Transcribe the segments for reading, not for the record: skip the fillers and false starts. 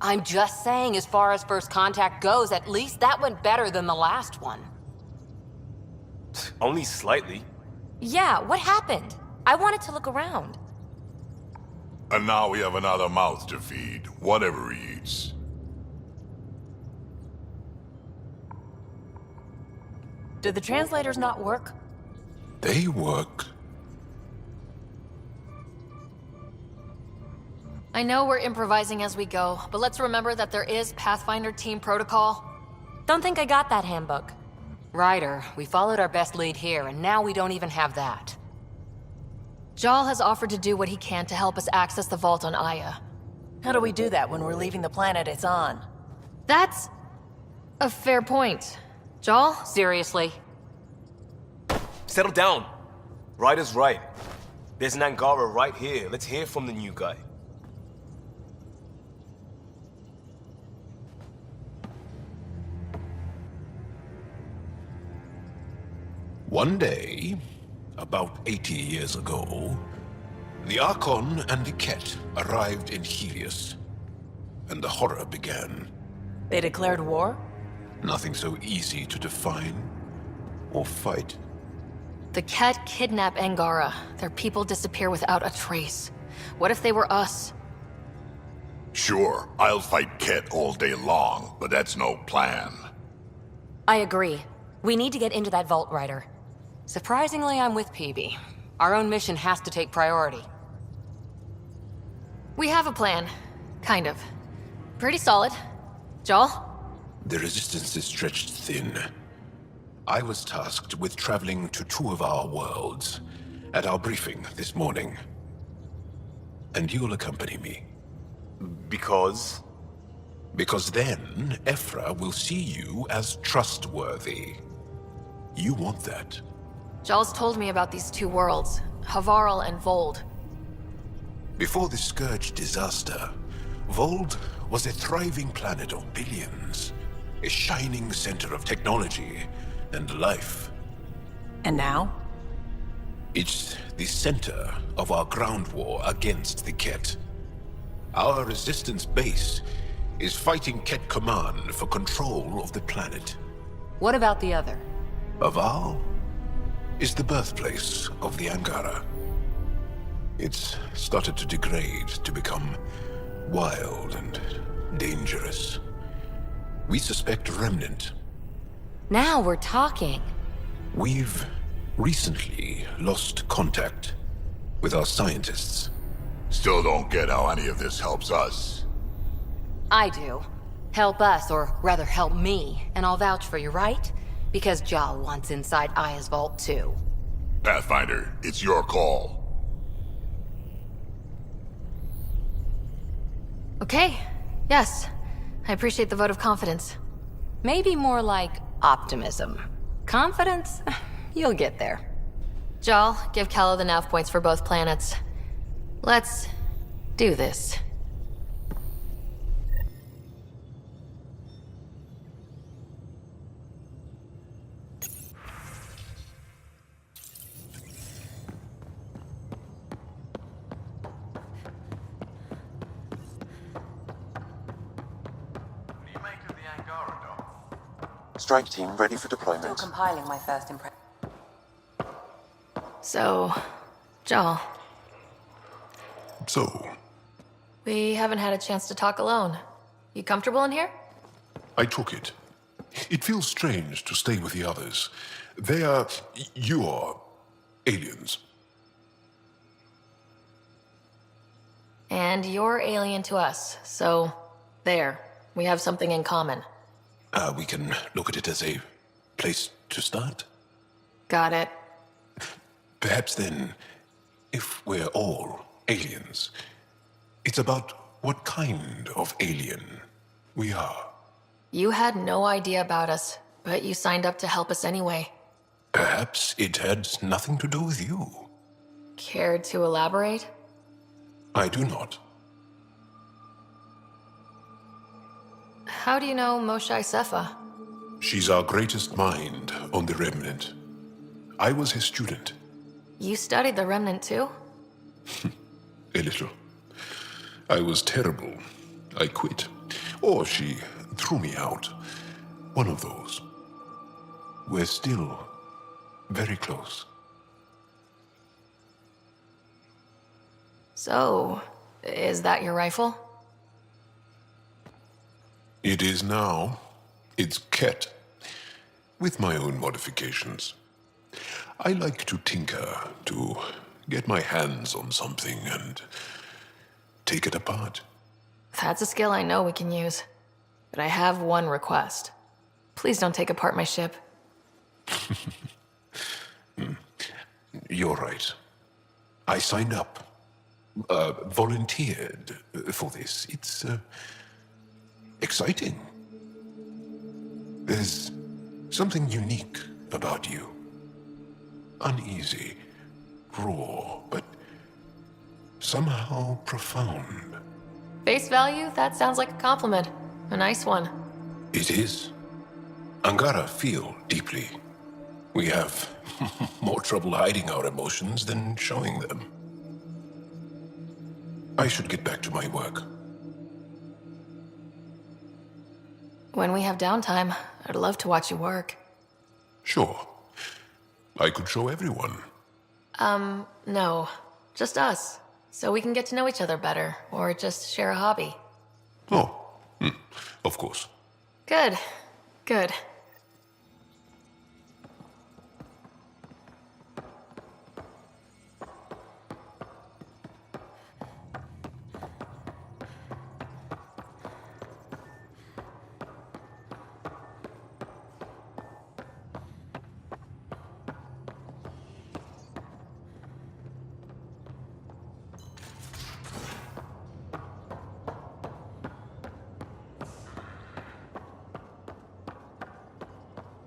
I'm just saying, as far as first contact goes, at least that went better than the last one. Only slightly. Yeah, what happened? I wanted to look around. And now we have another mouth to feed, whatever he eats. Did the translators not work? They work. I know we're improvising as we go, but let's remember that there is Pathfinder team protocol. Don't think I got that handbook. Ryder, we followed our best lead here, and now we don't even have that. Jal has offered to do what he can to help us access the vault on Aya. How do we do that when we're leaving the planet it's on? That's a fair point. Jal? Seriously? Settle down. Ryder's right. There's an Angara right here. Let's hear from the new guy. One day, about 80 years ago, the Archon and the Ket arrived in Helios, and the horror began. They declared war? Nothing so easy to define or fight. The Ket kidnap Angara. Their people disappear without a trace. What if they were us? Sure, I'll fight Ket all day long, but that's no plan. I agree. We need to get into that vault, Ryder. Surprisingly, I'm with PB. Our own mission has to take priority. We have a plan. Kind of. Pretty solid. Jal? The resistance is stretched thin. I was tasked with traveling to two of our worlds at our briefing this morning. And you'll accompany me. Because? Because then, Ephra will see you as trustworthy. You want that. Jal's told me about these two worlds, Havarl and Vold. Before the Scourge disaster, Vold was a thriving planet of billions. A shining center of technology and life. And now? It's the center of our ground war against the Ket. Our resistance base is fighting Ket Command for control of the planet. What about the other? Havarl is the birthplace of the Angara. It's started to degrade, to become wild and dangerous. We suspect Remnant. Now we're talking. We've recently lost contact with our scientists. Still don't get how any of this helps us. I do. Help us, or rather help me, and I'll vouch for you, right? Because Jal wants inside Aya's vault too. Pathfinder, it's your call. Okay. Yes. I appreciate the vote of confidence. Maybe more like optimism. Confidence? You'll get there. Jal, give Callow the nav points for both planets. Let's do this. Strike team ready for Still deployment. compiling my first impression. So, Jal, So, we haven't had a chance to talk alone. You comfortable in here? I took it. It feels strange to stay with the others. They are... you are... aliens. And you're alien to us, so there. We have something in common. We can look at it as a place to start. Got it. Perhaps then, if we're all aliens, it's about what kind of alien we are. You had no idea about us, but you signed up to help us anyway. Perhaps it had nothing to do with you. Care to elaborate? I do not. How do you know Moshae Sefa? She's our greatest mind on the Remnant. I was his student. You studied the Remnant too? A little. I was terrible. I quit. Or she threw me out. One of those. We're still very close. So, is that your rifle? It is now. It's Ket, with my own modifications. I like to tinker, to get my hands on something and take it apart. That's a skill I know we can use. But I have one request. Please don't take apart my ship. You're right. I signed up. Volunteered for this. It's exciting. There's something unique about you. Uneasy, raw, but somehow profound. Face value? That sounds like a compliment. A nice one. It is. Angara feel deeply. We have more trouble hiding our emotions than showing them. I should get back to my work. When we have downtime, I'd love to watch you work. Sure. I could show everyone. No. Just us. So we can get to know each other better, or just share a hobby. Oh, of course. Good. Good.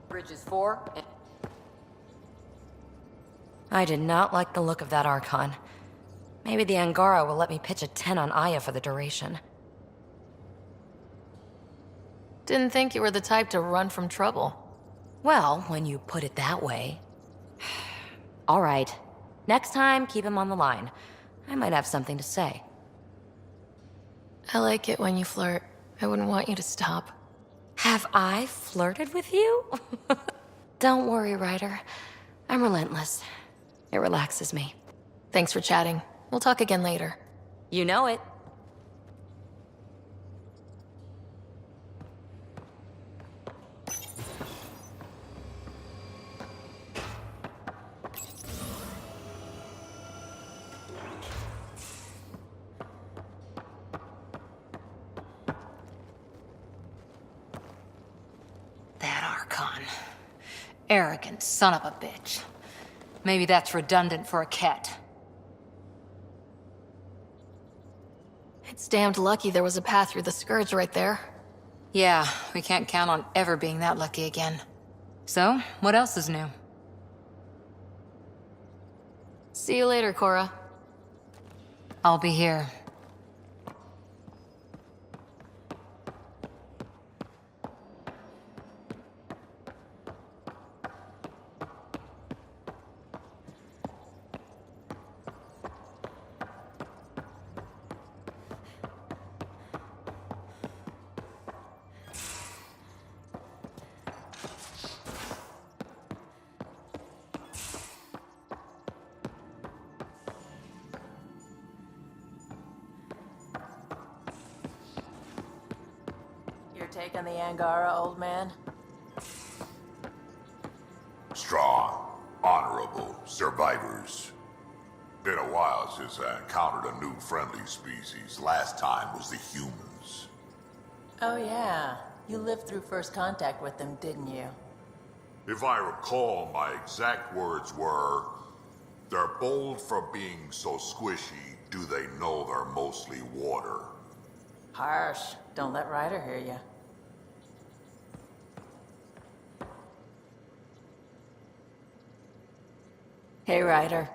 Bridges 4. I did not like the look of that Archon. Maybe the Angara will let me pitch a 10 on Aya for the duration. Didn't think you were the type to run from trouble. Well, when you put it that way. All right. Next time, keep him on the line. I might have something to say. I like it when you flirt. I wouldn't want you to stop. Have I flirted with you? Don't worry, Ryder. I'm relentless. It relaxes me. Thanks for chatting. We'll talk again later. You know it. That Archon. Arrogant son of a bitch. Maybe that's redundant for a Ket. It's damned lucky there was a path through the Scourge right there. Yeah, we can't count on ever being that lucky again. So, what else is new? See you later, Cora. I'll be here. Your take on the Angara, old man? Strong, honorable survivors. Been a while since I encountered a new friendly species. Last time was the humans. Oh yeah. You lived through first contact with them, didn't you? If I recall, my exact words were, "They're bold for being so squishy, do they know they're mostly water?" Harsh. Don't let Ryder hear you. Hey, Ryder.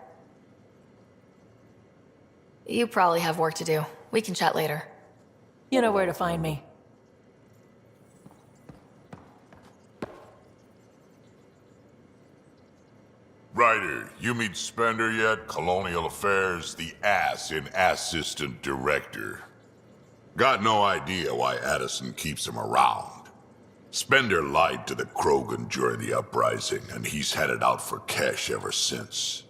You probably have work to do. We can chat later. You know where to find me. Ryder, you meet Spender yet? Colonial Affairs, the ass in Assistant Director. Got no idea why Addison keeps him around. Spender lied to the Krogan during the uprising, and he's headed out for cash ever since.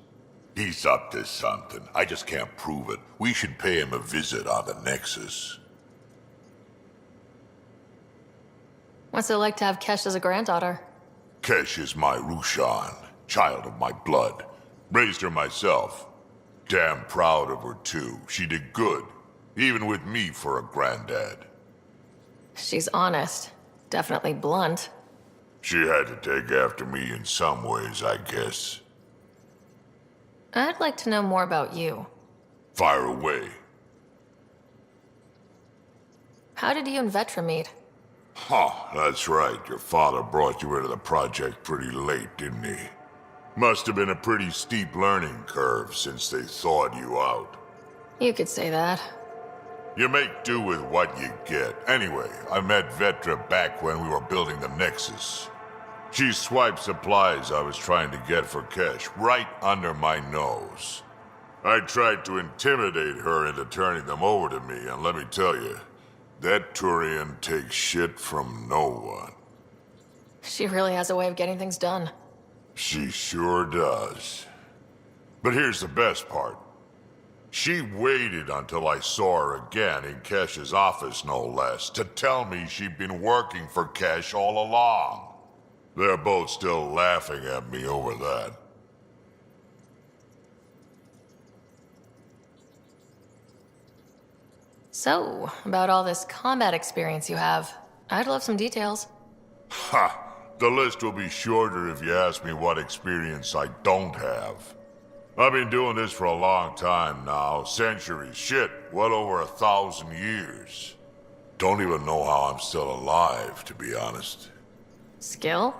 He's up to something. I just can't prove it. We should pay him a visit on the Nexus. What's it like to have Kesh as a granddaughter? Kesh is my Rushan, child of my blood. Raised her myself. Damn proud of her, too. She did good, even with me for a granddad. She's honest. Definitely blunt. She had to take after me in some ways, I guess. I'd like to know more about you. Fire away. How did you and Vetra meet? Huh, that's right. Your father brought you into the project pretty late, didn't he? Must have been a pretty steep learning curve since they thawed you out. You could say that. You make do with what you get. Anyway, I met Vetra back when we were building the Nexus. She swiped supplies I was trying to get for Kesh right under my nose. I tried to intimidate her into turning them over to me, and let me tell you, that Turian takes shit from no one. She really has a way of getting things done. She sure does. But here's the best part. She waited until I saw her again in Kesh's office, no less, to tell me she'd been working for Kesh all along. They're both still laughing at me over that. So, about all this combat experience you have, I'd love some details. Ha! The list will be shorter if you ask me what experience I don't have. I've been doing this for a long time now, centuries, shit, well over 1,000 years. Don't even know how I'm still alive, to be honest. Skill?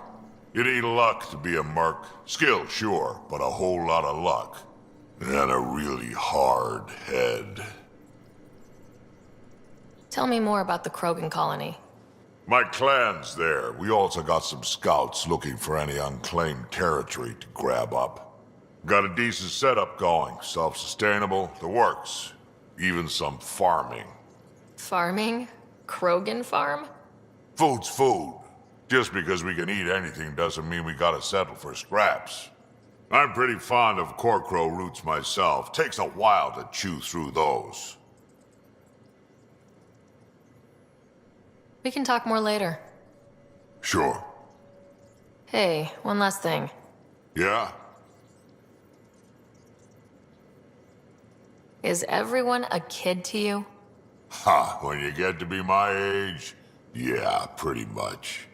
You need luck to be a merc. Skill, sure, but a whole lot of luck. And a really hard head. Tell me more about the Krogan colony. My clan's there. We also got some scouts looking for any unclaimed territory to grab up. Got a decent setup going. Self-sustainable, the works. Even some farming. Farming? Krogan farm? Food's food. Just because we can eat anything doesn't mean we gotta settle for scraps. I'm pretty fond of Corcrow roots myself. Takes a while to chew through those. We can talk more later. Sure. Hey, one last thing. Yeah? Is everyone a kid to you? Ha, when you get to be my age, yeah, pretty much.